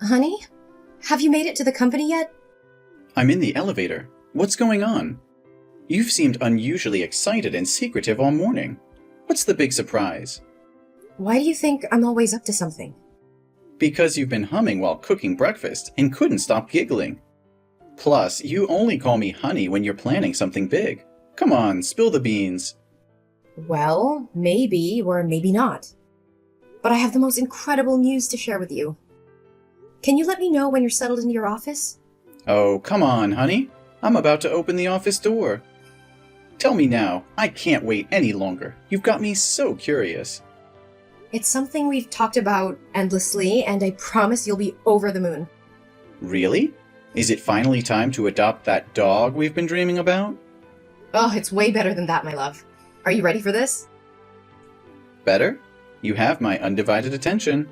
Honey? Have you made it to the company yet? I'm in the elevator. What's going on? You've seemed unusually excited and secretive all morning. What's the big surprise? Why do you think I'm always up to something? Because you've been humming while cooking breakfast and couldn't stop giggling. Plus, you only call me honey when you're planning something big. Come on, spill the beans. Well, maybe or maybe not. But I have the most incredible news to share with you. Can you let me know when you're settled into your office? Oh, come on, honey. I'm about to open the office door. Tell me now. I can't wait any longer. You've got me so curious. It's something we've talked about endlessly, and I promise you'll be over the moon. Really? Is it finally time to adopt that dog we've been dreaming about? Oh, it's way better than that, my love. Are you ready for this? Better? You have my undivided attention.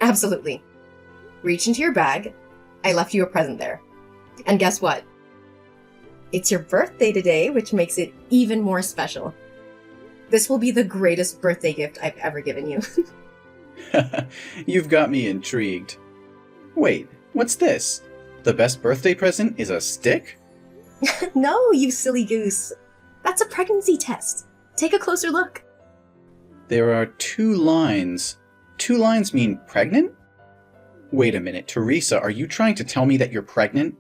Absolutely. Reach into your bag. I left you a present there. And guess what? It's your birthday today, which makes it even more special. This will be the greatest birthday gift I've ever given you. You've got me intrigued. Wait, what's this? The best birthday present is a stick? No, you silly goose. That's a pregnancy test. Take a closer look. There are 2 lines. 2 lines mean pregnant? Wait a minute, Teresa, are you trying to tell me that you're pregnant?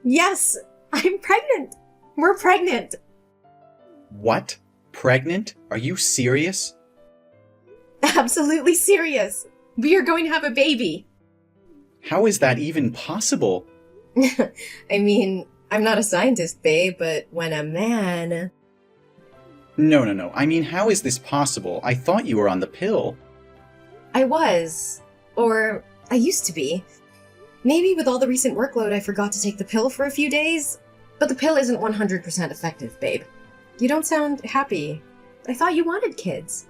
Yes, I'm pregnant. We're pregnant. What? Pregnant? Are you serious? Absolutely serious. We are going to have a baby. How is that even possible? I mean, I'm not a scientist, babe, but when a man... No. I mean, how is this possible? I thought you were on the pill. I was. Or I used to be. Maybe with all the recent workload I forgot to take the pill for a few days. But the pill isn't 100% effective, babe. You don't sound happy. I thought you wanted kids.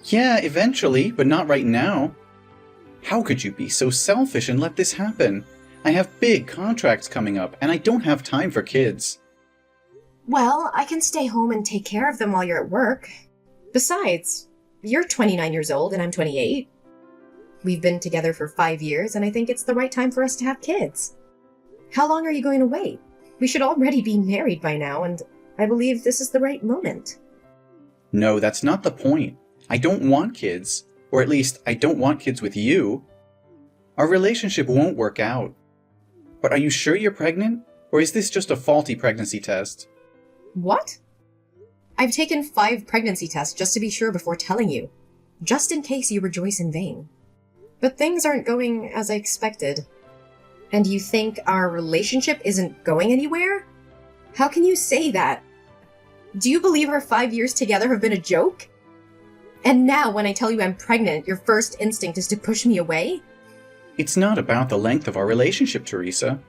Yeah, eventually, but not right now. How could you be so selfish and let this happen? I have big contracts coming up, and I don't have time for kids. Well, I can stay home and take care of them while you're at work. Besides, you're 29 years old and I'm 28. We've been together for 5 years, and I think it's the right time for us to have kids. How long are you going to wait? We should already be married by now, and I believe this is the right moment. No, that's not the point. I don't want kids. Or at least, I don't want kids with you. Our relationship won't work out. But are you sure you're pregnant? Or is this just a faulty pregnancy test? What? I've taken 5 pregnancy tests just to be sure before telling you. Just in case you rejoice in vain. But things aren't going as I expected. And you think our relationship isn't going anywhere? How can you say that? Do you believe our 5 years together have been a joke? And now when I tell you I'm pregnant, your first instinct is to push me away? It's not about the length of our relationship, Teresa.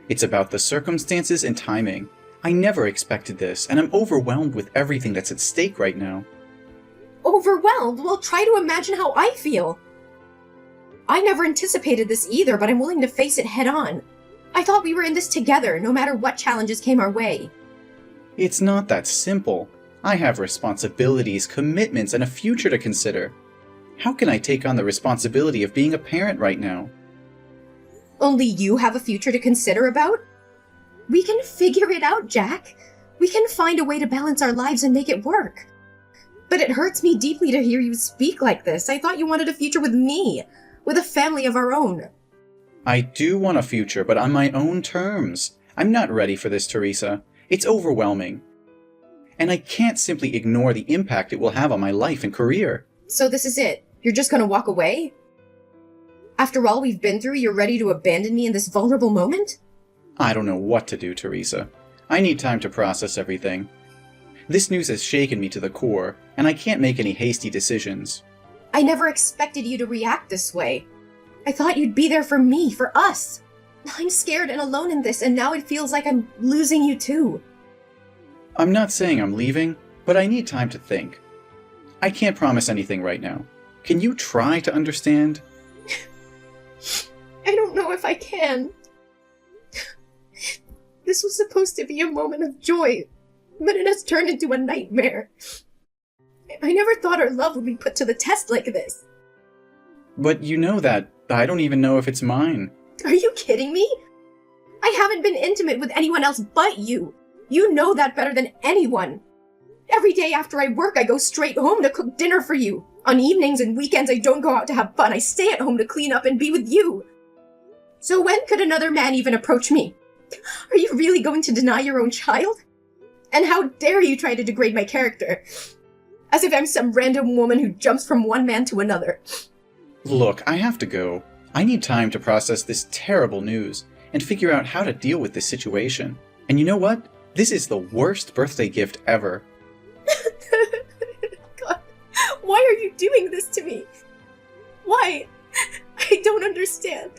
It's about the circumstances and timing. I never expected this, and I'm overwhelmed with everything that's at stake right now. Overwhelmed? Well, try to imagine how I feel. I never anticipated this either, but I'm willing to face it head on. I thought we were in this together, no matter what challenges came our way. It's not that simple. I have responsibilities, commitments, and a future to consider. How can I take on the responsibility of being a parent right now? Only you have a future to consider about? We can figure it out, Jack. We can find a way to balance our lives and make it work. But it hurts me deeply to hear you speak like this. I thought you wanted a future with me, with a family of our own. I do want a future, but on my own terms. I'm not ready for this, Teresa. It's overwhelming. And I can't simply ignore the impact it will have on my life and career. So this is it? You're just gonna walk away? After all we've been through, you're ready to abandon me in this vulnerable moment? I don't know what to do, Teresa. I need time to process everything. This news has shaken me to the core, and I can't make any hasty decisions. I never expected you to react this way. I thought you'd be there for me, for us. I'm scared and alone in this, and now it feels like I'm losing you too. I'm not saying I'm leaving, but I need time to think. I can't promise anything right now. Can you try to understand? I don't know if I can. This was supposed to be a moment of joy, but it has turned into a nightmare. I never thought our love would be put to the test like this. But you know that I don't even know if it's mine. Are you kidding me? I haven't been intimate with anyone else but you. You know that better than anyone. Every day after I work, I go straight home to cook dinner for you. On evenings and weekends, I don't go out to have fun. I stay at home to clean up and be with you. So when could another man even approach me? Are you really going to deny your own child? And how dare you try to degrade my character? As if I'm some random woman who jumps from one man to another. Look, I have to go. I need time to process this terrible news and figure out how to deal with this situation. And you know what? This is the worst birthday gift ever. God, why are you doing this to me? Why? I don't understand.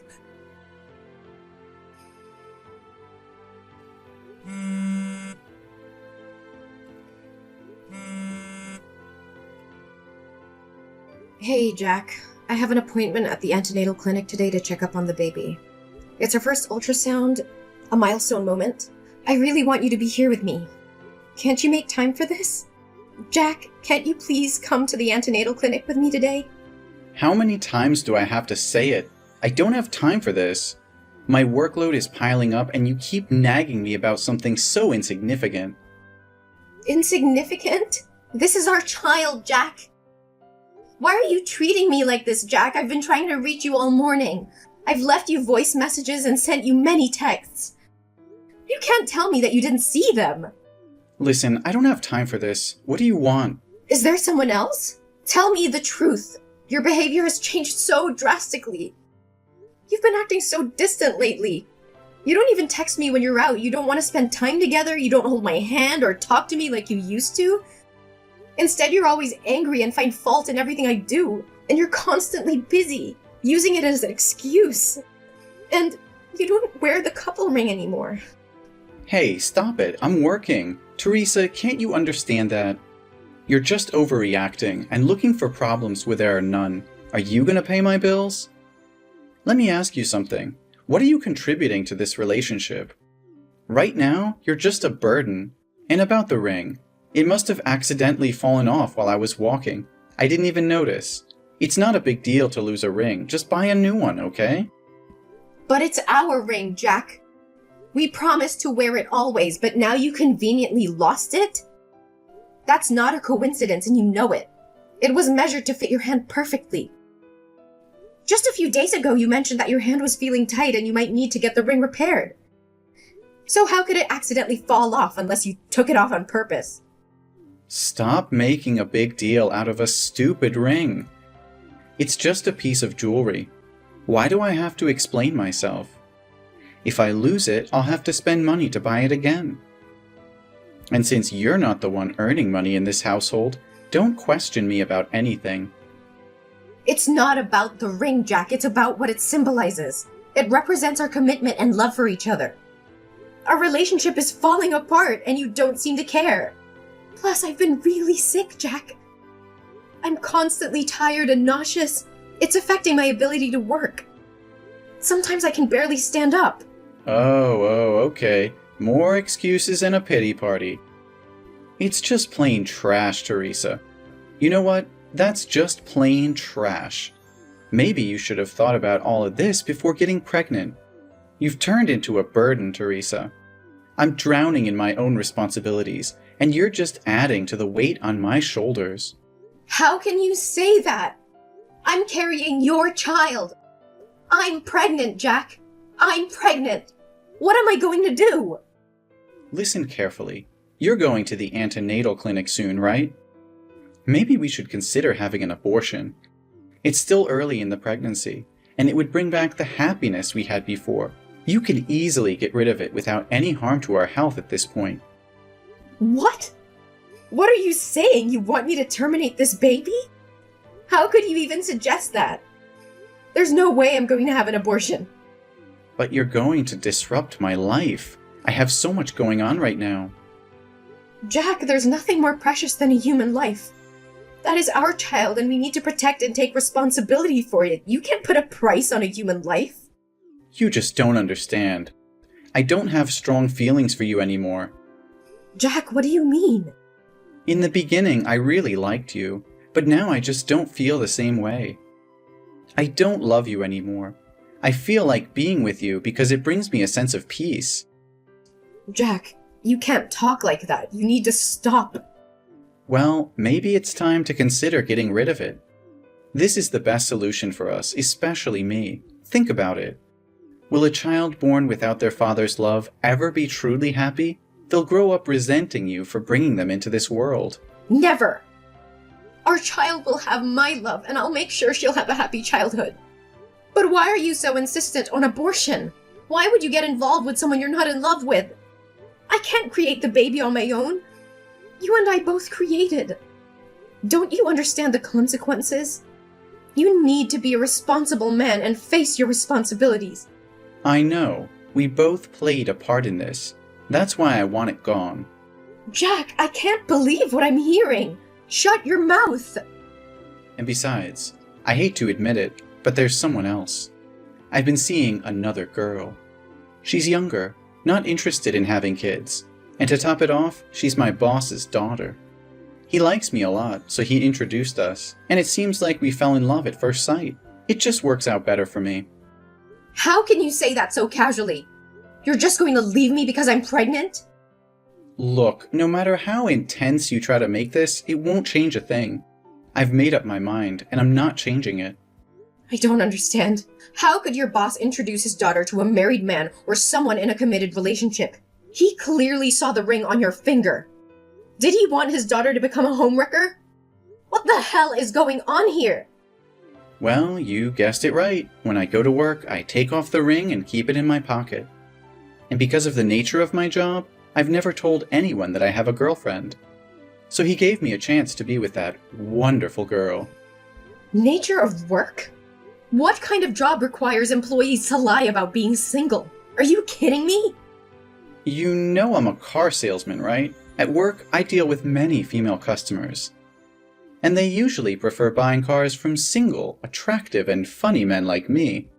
Hey, Jack. I have an appointment at the antenatal clinic today to check up on the baby. It's her first ultrasound, a milestone moment. I really want you to be here with me. Can't you make time for this? Jack, can't you please come to the antenatal clinic with me today? How many times do I have to say it? I don't have time for this. My workload is piling up and you keep nagging me about something so insignificant. Insignificant? This is our child, Jack. Why are you treating me like this, Jack? I've been trying to reach you all morning. I've left you voice messages and sent you many texts. You can't tell me that you didn't see them. Listen, I don't have time for this. What do you want? Is there someone else? Tell me the truth. Your behavior has changed so drastically. You've been acting so distant lately. You don't even text me when you're out. You don't want to spend time together. You don't hold my hand or talk to me like you used to. Instead, you're always angry and find fault in everything I do. And you're constantly busy, using it as an excuse. And you don't wear the couple ring anymore. Hey, stop it. I'm working. Teresa, can't you understand that? You're just overreacting and looking for problems where there are none. Are you gonna pay my bills? Let me ask you something. What are you contributing to this relationship? Right now, you're just a burden. And about the ring, it must have accidentally fallen off while I was walking. I didn't even notice. It's not a big deal to lose a ring. Just buy a new one, okay? But it's our ring, Jack. We promised to wear it always, but now you conveniently lost it? That's not a coincidence, and you know it. It was measured to fit your hand perfectly. Just a few days ago, you mentioned that your hand was feeling tight and you might need to get the ring repaired. So how could it accidentally fall off unless you took it off on purpose? Stop making a big deal out of a stupid ring. It's just a piece of jewelry. Why do I have to explain myself? If I lose it, I'll have to spend money to buy it again. And since you're not the one earning money in this household, don't question me about anything. It's not about the ring, Jack. It's about what it symbolizes. It represents our commitment and love for each other. Our relationship is falling apart and you don't seem to care. Plus, I've been really sick, Jack. I'm constantly tired and nauseous. It's affecting my ability to work. Sometimes I can barely stand up. Oh, okay. More excuses and a pity party. It's just plain trash, Teresa. You know what? That's just plain trash. Maybe you should have thought about all of this before getting pregnant. You've turned into a burden, Teresa. I'm drowning in my own responsibilities, and you're just adding to the weight on my shoulders. How can you say that? I'm carrying your child. I'm pregnant, Jack. I'm pregnant. What am I going to do? Listen carefully. You're going to the antenatal clinic soon, right? Maybe we should consider having an abortion. It's still early in the pregnancy, and it would bring back the happiness we had before. You can easily get rid of it without any harm to our health at this point. What? What are you saying? You want me to terminate this baby? How could you even suggest that? There's no way I'm going to have an abortion. But you're going to disrupt my life. I have so much going on right now. Jack, there's nothing more precious than a human life. That is our child, and we need to protect and take responsibility for it. You can't put a price on a human life. You just don't understand. I don't have strong feelings for you anymore. Jack, what do you mean? In the beginning, I really liked you, but now I just don't feel the same way. I don't love you anymore. I feel like being with you because it brings me a sense of peace. Jack, you can't talk like that. You need to stop. Well, maybe it's time to consider getting rid of it. This is the best solution for us, especially me. Think about it. Will a child born without their father's love ever be truly happy? They'll grow up resenting you for bringing them into this world. Never! Our child will have my love, and I'll make sure she'll have a happy childhood. But why are you so insistent on abortion? Why would you get involved with someone you're not in love with? I can't create the baby on my own. You and I both created. Don't you understand the consequences? You need to be a responsible man and face your responsibilities. I know. We both played a part in this. That's why I want it gone. Jack, I can't believe what I'm hearing. Shut your mouth. And besides, I hate to admit it, but there's someone else. I've been seeing another girl. She's younger, not interested in having kids. And to top it off, she's my boss's daughter. He likes me a lot, so he introduced us, and it seems like we fell in love at first sight. It just works out better for me. How can you say that so casually? You're just going to leave me because I'm pregnant? Look, no matter how intense you try to make this, it won't change a thing. I've made up my mind, and I'm not changing it. I don't understand. How could your boss introduce his daughter to a married man or someone in a committed relationship? He clearly saw the ring on your finger. Did he want his daughter to become a homewrecker? What the hell is going on here? Well, you guessed it right. When I go to work, I take off the ring and keep it in my pocket. And because of the nature of my job, I've never told anyone that I have a girlfriend. So he gave me a chance to be with that wonderful girl. Nature of work? What kind of job requires employees to lie about being single? Are you kidding me? You know I'm a car salesman, right? At work, I deal with many female customers. And they usually prefer buying cars from single, attractive, and funny men like me.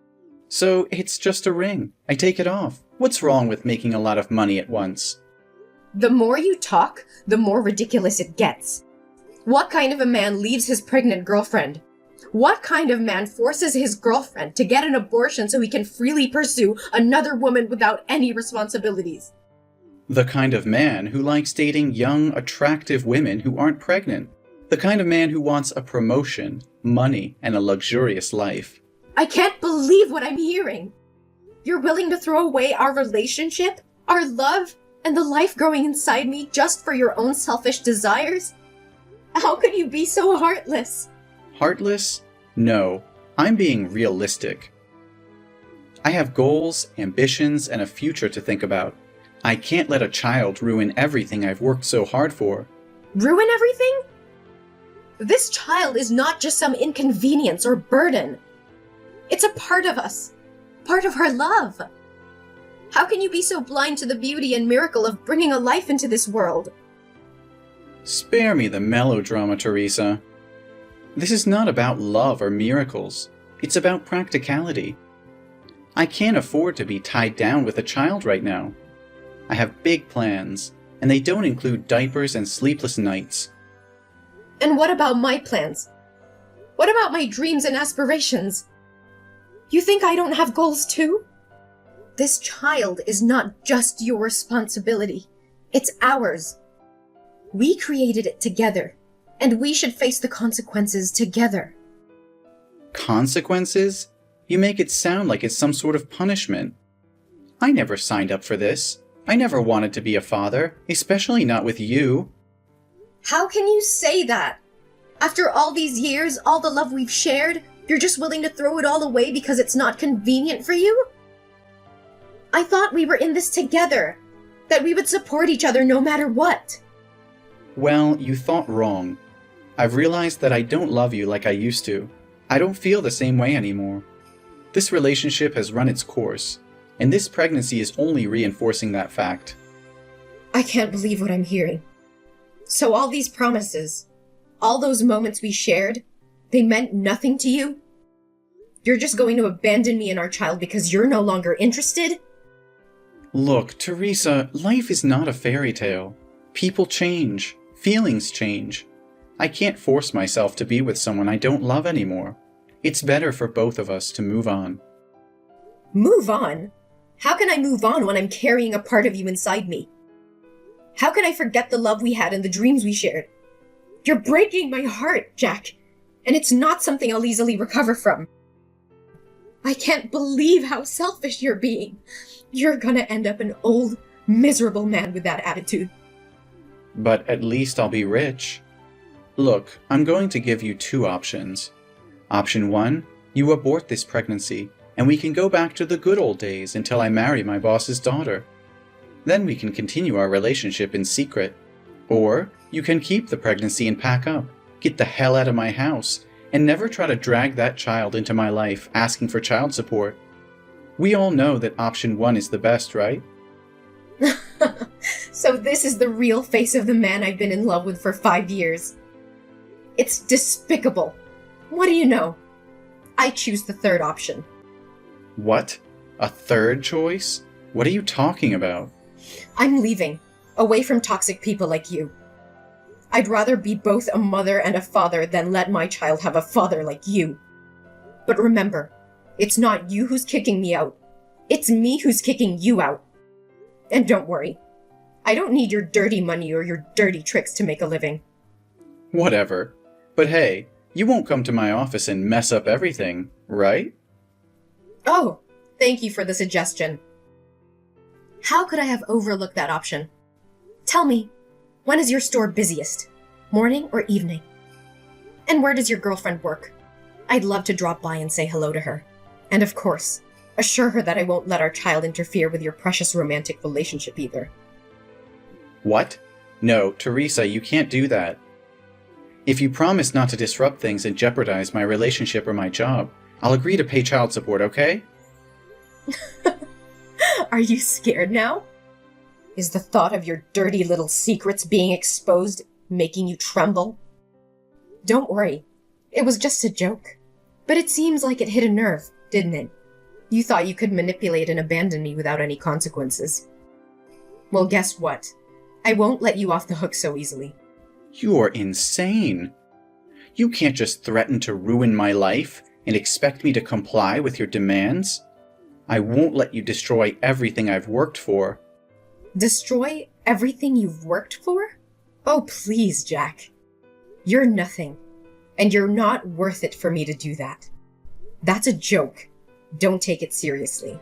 So it's just a ring. I take it off. What's wrong with making a lot of money at once? The more you talk, the more ridiculous it gets. What kind of a man leaves his pregnant girlfriend? What kind of man forces his girlfriend to get an abortion so he can freely pursue another woman without any responsibilities? The kind of man who likes dating young, attractive women who aren't pregnant. The kind of man who wants a promotion, money, and a luxurious life. I can't believe what I'm hearing. You're willing to throw away our relationship, our love, and the life growing inside me just for your own selfish desires? How could you be so heartless? Heartless? No, I'm being realistic. I have goals, ambitions, and a future to think about. I can't let a child ruin everything I've worked so hard for. Ruin everything? This child is not just some inconvenience or burden. It's a part of us, part of our love. How can you be so blind to the beauty and miracle of bringing a life into this world? Spare me the melodrama, Teresa. This is not about love or miracles. It's about practicality. I can't afford to be tied down with a child right now. I have big plans, and they don't include diapers and sleepless nights. And what about my plans? What about my dreams and aspirations? You think I don't have goals too? This child is not just your responsibility. It's ours. We created it together, and we should face the consequences together. Consequences? You make it sound like it's some sort of punishment. I never signed up for this. I never wanted to be a father, especially not with you. How can you say that? After all these years, all the love we've shared, you're just willing to throw it all away because it's not convenient for you? I thought we were in this together, that we would support each other no matter what. Well, you thought wrong. I've realized that I don't love you like I used to. I don't feel the same way anymore. This relationship has run its course, and this pregnancy is only reinforcing that fact. I can't believe what I'm hearing. So all these promises, all those moments we shared, they meant nothing to you? You're just going to abandon me and our child because you're no longer interested? Look, Teresa, life is not a fairy tale. People change. Feelings change. I can't force myself to be with someone I don't love anymore. It's better for both of us to move on. Move on? How can I move on when I'm carrying a part of you inside me? How can I forget the love we had and the dreams we shared? You're breaking my heart, Jack, and it's not something I'll easily recover from. I can't believe how selfish you're being. You're gonna end up an old, miserable man with that attitude. But at least I'll be rich. Look, I'm going to give you 2 options. Option 1, you abort this pregnancy, and we can go back to the good old days until I marry my boss's daughter. Then we can continue our relationship in secret. Or you can keep the pregnancy and pack up, get the hell out of my house, and never try to drag that child into my life asking for child support. We all know that option 1 is the best, right? So this is the real face of the man I've been in love with for 5 years. It's despicable. What do you know? I choose the 3rd option. What? A 3rd choice? What are you talking about? I'm leaving, away from toxic people like you. I'd rather be both a mother and a father than let my child have a father like you. But remember, it's not you who's kicking me out. It's me who's kicking you out. And don't worry, I don't need your dirty money or your dirty tricks to make a living. Whatever. But hey, you won't come to my office and mess up everything, right? Oh, thank you for the suggestion. How could I have overlooked that option? Tell me, when is your store busiest? Morning or evening? And where does your girlfriend work? I'd love to drop by and say hello to her. And of course, assure her that I won't let our child interfere with your precious romantic relationship either. What? No, Teresa, you can't do that. If you promise not to disrupt things and jeopardize my relationship or my job, I'll agree to pay child support, okay? Are you scared now? Is the thought of your dirty little secrets being exposed making you tremble? Don't worry, it was just a joke. But it seems like it hit a nerve, didn't it? You thought you could manipulate and abandon me without any consequences. Well, guess what? I won't let you off the hook so easily. You're insane. You can't just threaten to ruin my life and expect me to comply with your demands. I won't let you destroy everything I've worked for. Destroy everything you've worked for? Oh, please, Jack. You're nothing, and you're not worth it for me to do that. That's a joke. Don't take it seriously.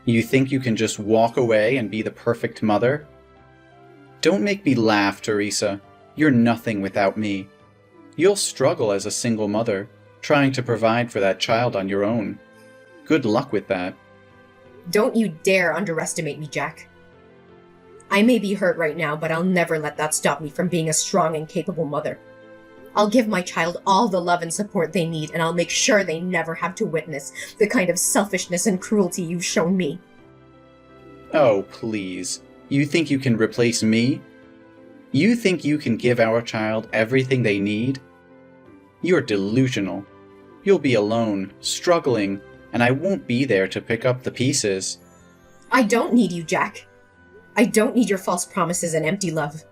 You think you can just walk away and be the perfect mother? Don't make me laugh, Teresa. You're nothing without me. You'll struggle as a single mother, trying to provide for that child on your own. Good luck with that. Don't you dare underestimate me, Jack. I may be hurt right now, but I'll never let that stop me from being a strong and capable mother. I'll give my child all the love and support they need, and I'll make sure they never have to witness the kind of selfishness and cruelty you've shown me. Oh, please. You think you can replace me? You think you can give our child everything they need? You're delusional. You'll be alone, struggling, and I won't be there to pick up the pieces. I don't need you, Jack. I don't need your false promises and empty love.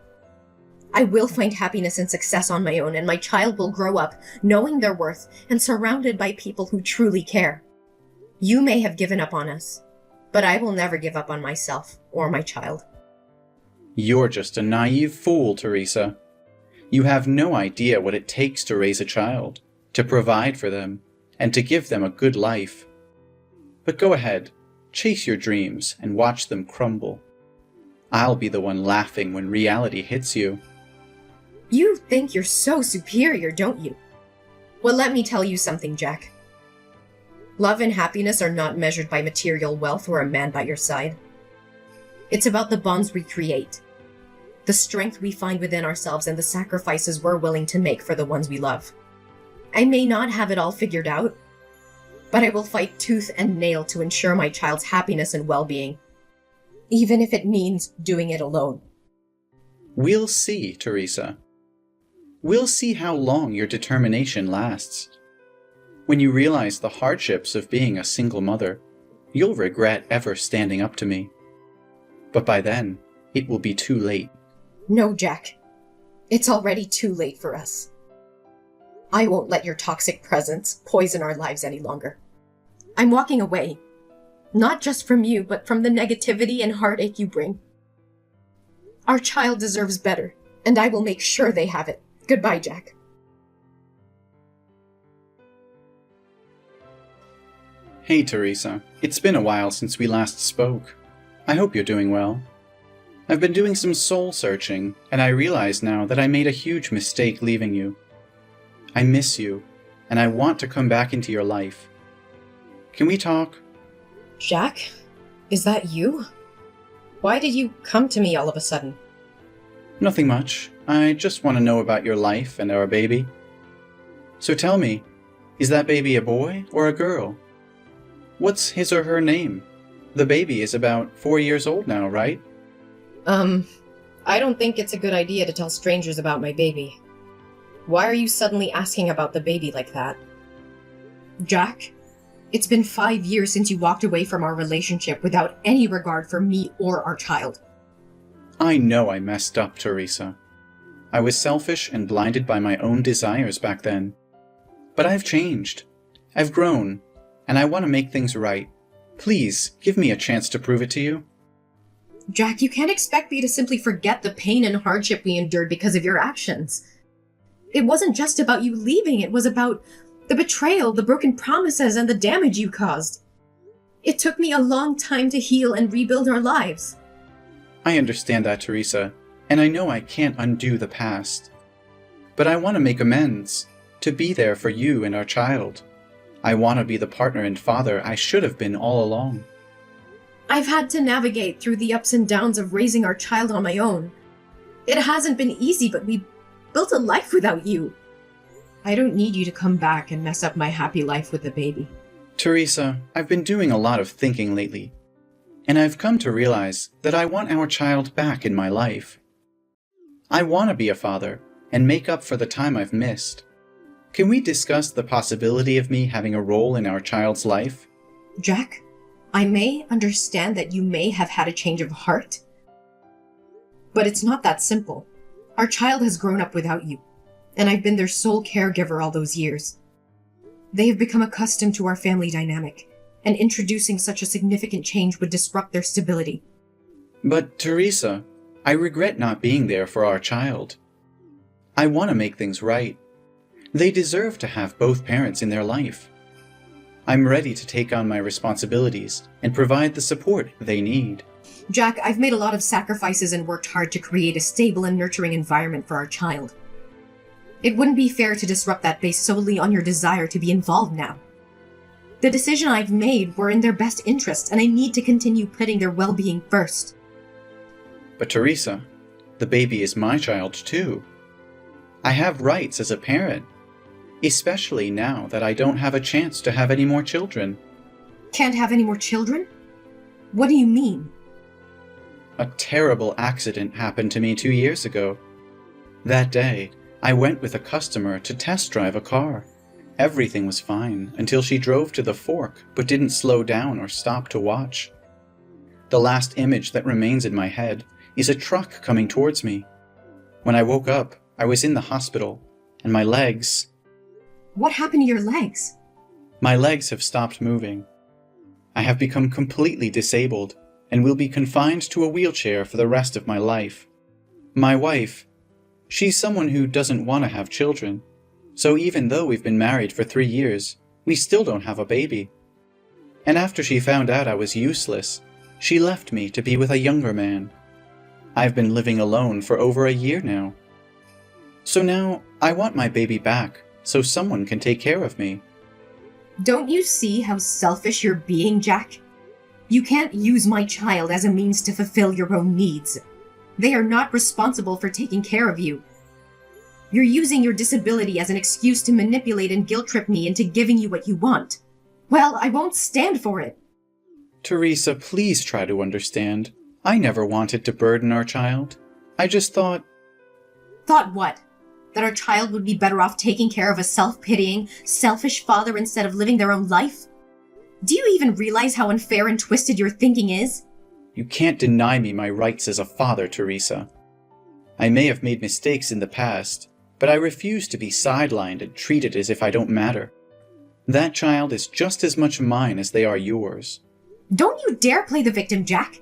I will find happiness and success on my own, and my child will grow up knowing their worth and surrounded by people who truly care. You may have given up on us, but I will never give up on myself or my child. You're just a naive fool, Teresa. You have no idea what it takes to raise a child, to provide for them, and to give them a good life. But go ahead, chase your dreams and watch them crumble. I'll be the one laughing when reality hits you. You think you're so superior, don't you? Well, let me tell you something, Jack. Love and happiness are not measured by material wealth or a man by your side. It's about the bonds we create, the strength we find within ourselves, and the sacrifices we're willing to make for the ones we love. I may not have it all figured out, but I will fight tooth and nail to ensure my child's happiness and well-being, even if it means doing it alone. We'll see, Teresa. We'll see how long your determination lasts. When you realize the hardships of being a single mother, you'll regret ever standing up to me. But by then, it will be too late. No, Jack. It's already too late for us. I won't let your toxic presence poison our lives any longer. I'm walking away. Not just from you, but from the negativity and heartache you bring. Our child deserves better, and I will make sure they have it. Goodbye, Jack. Hey, Teresa. It's been a while since we last spoke. I hope you're doing well. I've been doing some soul searching, and I realize now that I made a huge mistake leaving you. I miss you, and I want to come back into your life. Can we talk? Jack? Is that you? Why did you come to me all of a sudden? Nothing much. I just want to know about your life and our baby. So tell me, is that baby a boy or a girl? What's his or her name? The baby is about 4 years old now, right? I don't think it's a good idea to tell strangers about my baby. Why are you suddenly asking about the baby like that? Jack, it's been 5 years since you walked away from our relationship without any regard for me or our child. I know I messed up, Teresa. I was selfish and blinded by my own desires back then. But I've changed. I've grown, and I want to make things right. Please, give me a chance to prove it to you. Jack, you can't expect me to simply forget the pain and hardship we endured because of your actions. It wasn't just about you leaving, it was about the betrayal, the broken promises, and the damage you caused. It took me a long time to heal and rebuild our lives. I understand that, Teresa, and I know I can't undo the past. But I want to make amends, to be there for you and our child. I want to be the partner and father I should have been all along. I've had to navigate through the ups and downs of raising our child on my own. It hasn't been easy, but we built a life without you. I don't need you to come back and mess up my happy life with the baby. Teresa, I've been doing a lot of thinking lately, and I've come to realize that I want our child back in my life. I want to be a father and make up for the time I've missed. Can we discuss the possibility of me having a role in our child's life? Jack, I may understand that you may have had a change of heart, but it's not that simple. Our child has grown up without you, and I've been their sole caregiver all those years. They have become accustomed to our family dynamic, and introducing such a significant change would disrupt their stability. But, Teresa, I regret not being there for our child. I want to make things right. They deserve to have both parents in their life. I'm ready to take on my responsibilities and provide the support they need. Jack, I've made a lot of sacrifices and worked hard to create a stable and nurturing environment for our child. It wouldn't be fair to disrupt that based solely on your desire to be involved now. The decision I've made were in their best interests, and I need to continue putting their well-being first. But Teresa, the baby is my child too. I have rights as a parent, especially now that I don't have a chance to have any more children. Can't have any more children? What do you mean? A terrible accident happened to me 2 years ago. That day, I went with a customer to test drive a car. Everything was fine until she drove to the fork but didn't slow down or stop to watch. The last image that remains in my head is a truck coming towards me. When I woke up, I was in the hospital, and my legs... What happened to your legs? My legs have stopped moving. I have become completely disabled and will be confined to a wheelchair for the rest of my life. My wife, she's someone who doesn't want to have children, so even though we've been married for 3 years, we still don't have a baby. And after she found out I was useless, she left me to be with a younger man. I've been living alone for over a year now. So now I want my baby back, so someone can take care of me. Don't you see how selfish you're being, Jack? You can't use my child as a means to fulfill your own needs. They are not responsible for taking care of you. You're using your disability as an excuse to manipulate and guilt-trip me into giving you what you want. Well, I won't stand for it. Teresa, please try to understand. I never wanted to burden our child. I just thought... Thought what? That our child would be better off taking care of a self-pitying, selfish father instead of living their own life? Do you even realize how unfair and twisted your thinking is? You can't deny me my rights as a father, Teresa. I may have made mistakes in the past, but I refuse to be sidelined and treated as if I don't matter. That child is just as much mine as they are yours. Don't you dare play the victim, Jack.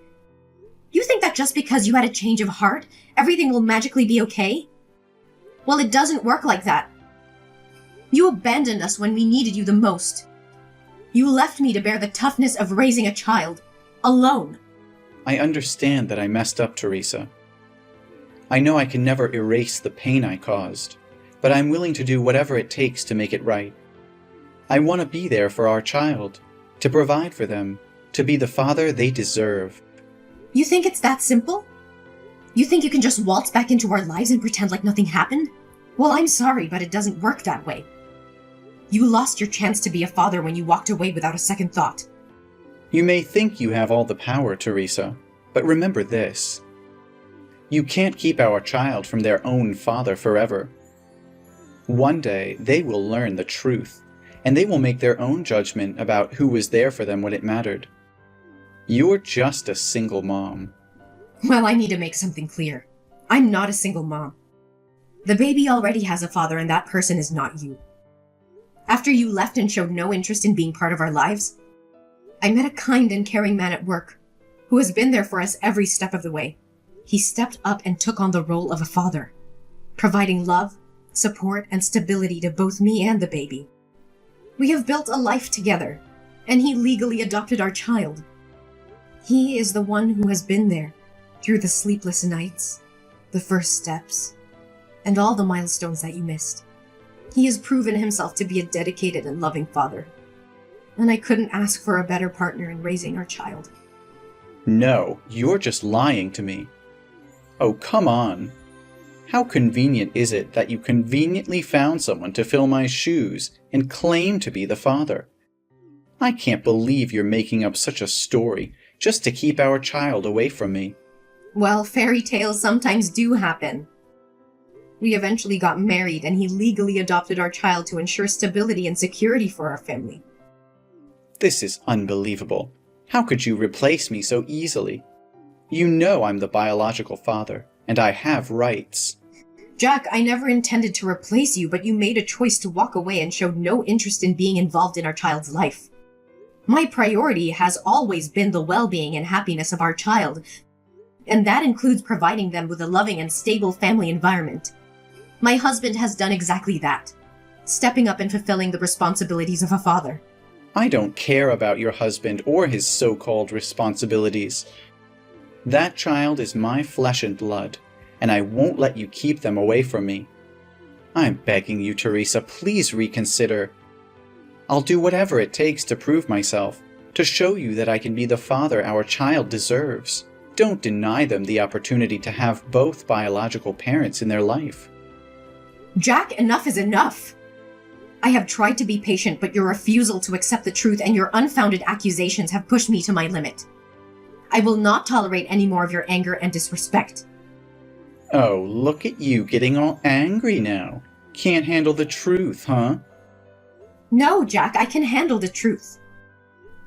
You think that just because you had a change of heart, everything will magically be okay? Well, it doesn't work like that. You abandoned us when we needed you the most. You left me to bear the toughness of raising a child, alone. I understand that I messed up, Teresa. I know I can never erase the pain I caused, but I'm willing to do whatever it takes to make it right. I want to be there for our child, to provide for them, to be the father they deserve. You think it's that simple? You think you can just waltz back into our lives and pretend like nothing happened? Well, I'm sorry, but it doesn't work that way. You lost your chance to be a father when you walked away without a second thought. You may think you have all the power, Teresa, but remember this. You can't keep our child from their own father forever. One day, they will learn the truth, and they will make their own judgment about who was there for them when it mattered. You're just a single mom. Well, I need to make something clear. I'm not a single mom. The baby already has a father, and that person is not you. After you left and showed no interest in being part of our lives, I met a kind and caring man at work who has been there for us every step of the way. He stepped up and took on the role of a father, providing love, support, and stability to both me and the baby. We have built a life together, and he legally adopted our child. He is the one who has been there through the sleepless nights, the first steps, and all the milestones that you missed. He has proven himself to be a dedicated and loving father, and I couldn't ask for a better partner in raising our child. No, you're just lying to me. Oh, come on. How convenient is it that you conveniently found someone to fill my shoes and claim to be the father? I can't believe you're making up such a story just to keep our child away from me. Well, fairy tales sometimes do happen. We eventually got married, and he legally adopted our child to ensure stability and security for our family. This is unbelievable. How could you replace me so easily? You know I'm the biological father, and I have rights. Jack, I never intended to replace you, but you made a choice to walk away and showed no interest in being involved in our child's life. My priority has always been the well-being and happiness of our child, and that includes providing them with a loving and stable family environment. My husband has done exactly that, stepping up and fulfilling the responsibilities of a father. I don't care about your husband or his so-called responsibilities. That child is my flesh and blood, and I won't let you keep them away from me. I'm begging you, Teresa, please reconsider. I'll do whatever it takes to prove myself, to show you that I can be the father our child deserves. Don't deny them the opportunity to have both biological parents in their life. Jack, enough is enough! I have tried to be patient, but your refusal to accept the truth and your unfounded accusations have pushed me to my limit. I will not tolerate any more of your anger and disrespect. Oh, look at you getting all angry now. Can't handle the truth, huh? No, Jack, I can handle the truth.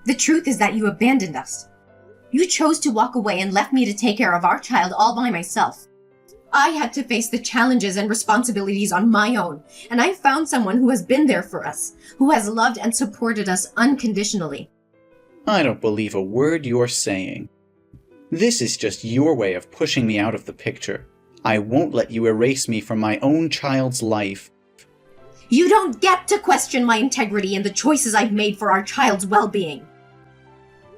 The truth is that you abandoned us. You chose to walk away and left me to take care of our child all by myself. I had to face the challenges and responsibilities on my own, and I found someone who has been there for us, who has loved and supported us unconditionally. I don't believe a word you're saying. This is just your way of pushing me out of the picture. I won't let you erase me from my own child's life. You don't get to question my integrity and the choices I've made for our child's well-being.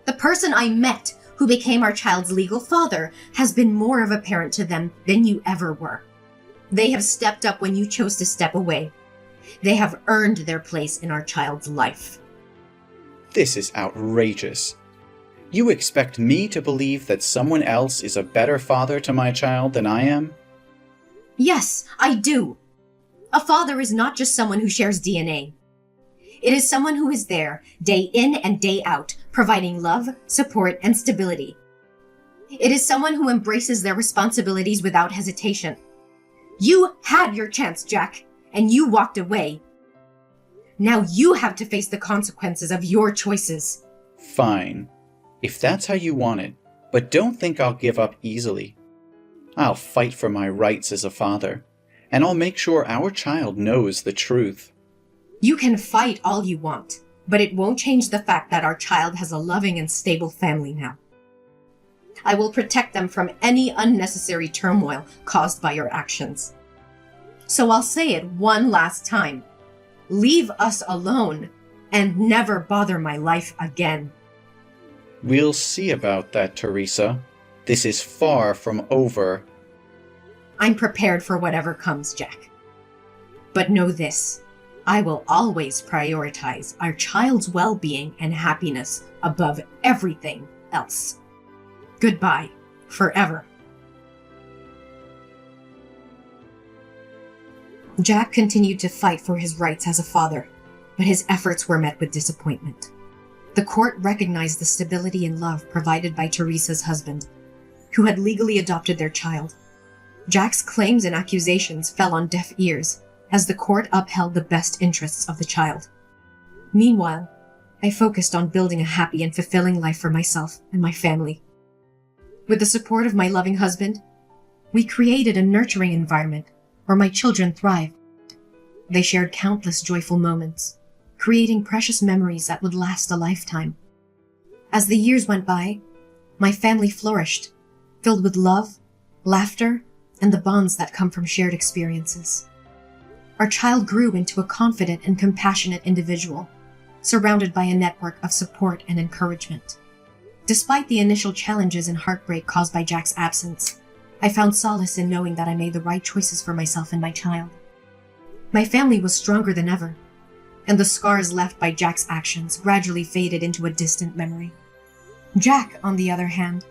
The person I met, who became our child's legal father, has been more of a parent to them than you ever were. They have stepped up when you chose to step away. They have earned their place in our child's life. This is outrageous. You expect me to believe that someone else is a better father to my child than I am? Yes, I do. A father is not just someone who shares DNA. It is someone who is there, day in and day out, providing love, support, and stability. It is someone who embraces their responsibilities without hesitation. You had your chance, Jack, and you walked away. Now you have to face the consequences of your choices. Fine, if that's how you want it, but don't think I'll give up easily. I'll fight for my rights as a father, and I'll make sure our child knows the truth. You can fight all you want, but it won't change the fact that our child has a loving and stable family now. I will protect them from any unnecessary turmoil caused by your actions. So I'll say it one last time. Leave us alone and never bother my life again. We'll see about that, Teresa. This is far from over. I'm prepared for whatever comes, Jack. But know this, I will always prioritize our child's well-being and happiness above everything else. Goodbye, forever. Jack continued to fight for his rights as a father, but his efforts were met with disappointment. The court recognized the stability and love provided by Teresa's husband, who had legally adopted their child. Jack's claims and accusations fell on deaf ears as the court upheld the best interests of the child. Meanwhile, I focused on building a happy and fulfilling life for myself and my family. With the support of my loving husband, we created a nurturing environment where my children thrived. They shared countless joyful moments, creating precious memories that would last a lifetime. As the years went by, my family flourished, filled with love, laughter, and the bonds that come from shared experiences. Our child grew into a confident and compassionate individual, surrounded by a network of support and encouragement. Despite the initial challenges and heartbreak caused by Jack's absence, I found solace in knowing that I made the right choices for myself and my child. My family was stronger than ever, and the scars left by Jack's actions gradually faded into a distant memory. Jack, on the other hand,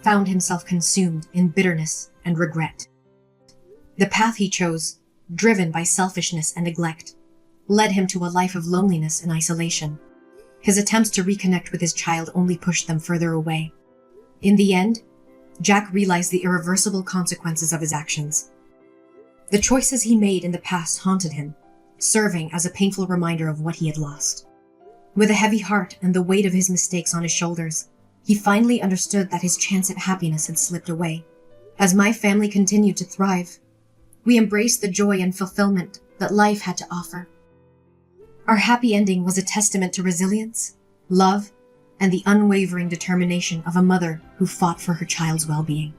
found himself consumed in bitterness and regret. The path he chose, driven by selfishness and neglect, led him to a life of loneliness and isolation. His attempts to reconnect with his child only pushed them further away. In the end, Jack realized the irreversible consequences of his actions. The choices he made in the past haunted him, serving as a painful reminder of what he had lost. With a heavy heart and the weight of his mistakes on his shoulders, he finally understood that his chance at happiness had slipped away. As my family continued to thrive, we embraced the joy and fulfillment that life had to offer. Our happy ending was a testament to resilience, love, and the unwavering determination of a mother who fought for her child's well-being.